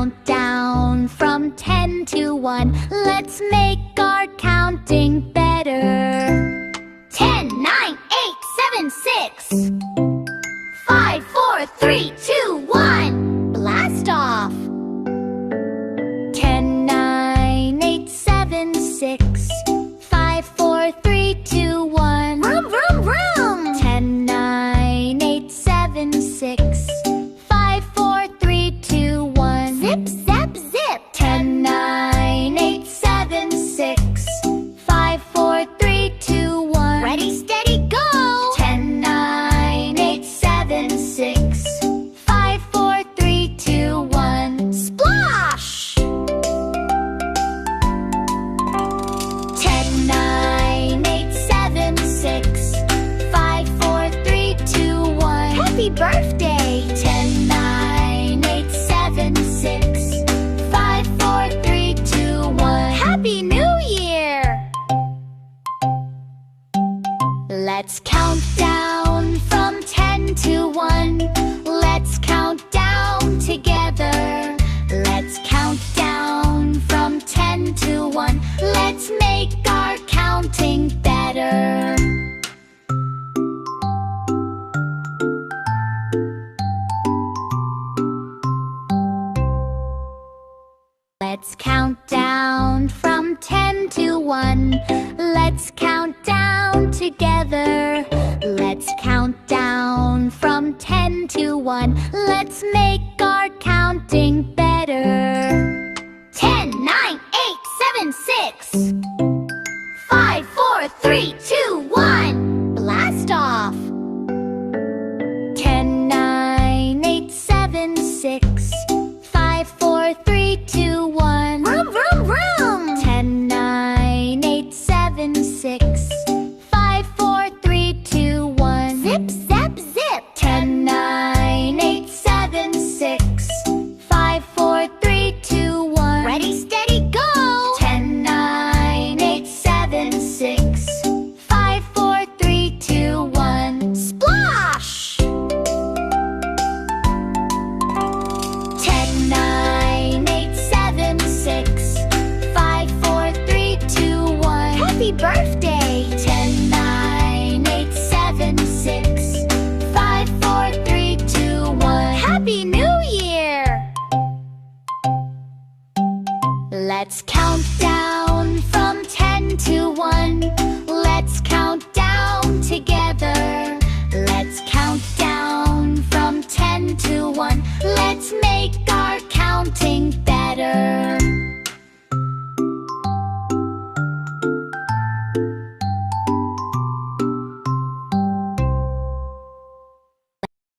count down from 10 to 1. Let's make our counting better. 10, 9, 8, 7, 6. 5, 4, 3, 2, 1. Blast off. 10, 9, 8, 7, 6. 5, 4, 3, 2, 1. Vroom, vroom, vroom. 10, 9, 8, 7, 6. 5, 4, 3, 2, 1. Zip, zap, zip. 10, 9, 8, 7, 6. 5, 4, 3, 2, 1. Ready, steady, go. 10, 9, 8, 7, 6. 5, 4, 3, 2, 1. Splash! 10, 9, 8, 7, 6. 5, 4, 3, 2, 1. Happy birthday! 10, 9, 8, 7, 6. 5, 4, 3, 2, 1. Happy New Year! Let's count down from 10 to 1. Let's count down together. Let's count down from 10 to 1. Let's make our counting better. Let's count down from 10 to 1. Let's count down together. Let's count down from 10 to 1. Let's make our counting better. 10, 9, 8, 7, 6. 5, 4, 3, 2, 1. Blast off. 10, 9, 8, 7, 6. 5, 4, 3, 2, 1. Vroom, vroom, vroom. 10, 9, 8, 7, 6. 5, 4, 3, 2, 1. Zip, zap, zip. 10, 9, 8, 7, 6. 5, 4, 3, 2, 1. Ready, steady, go. 10, 9, 8, 7, 6. 5, 4, 3, 2, 1. Splash! 10, 9, 8, 7, 6. 5, 4, 3, 2, 1. Happy birthday! 10, 9, 8, 7, 6. 5, 4, 3, 2, 1. Happy New Year! Let's count down from 10 to 1. Let's count down together. Let's count down from 10 to 1. Let's make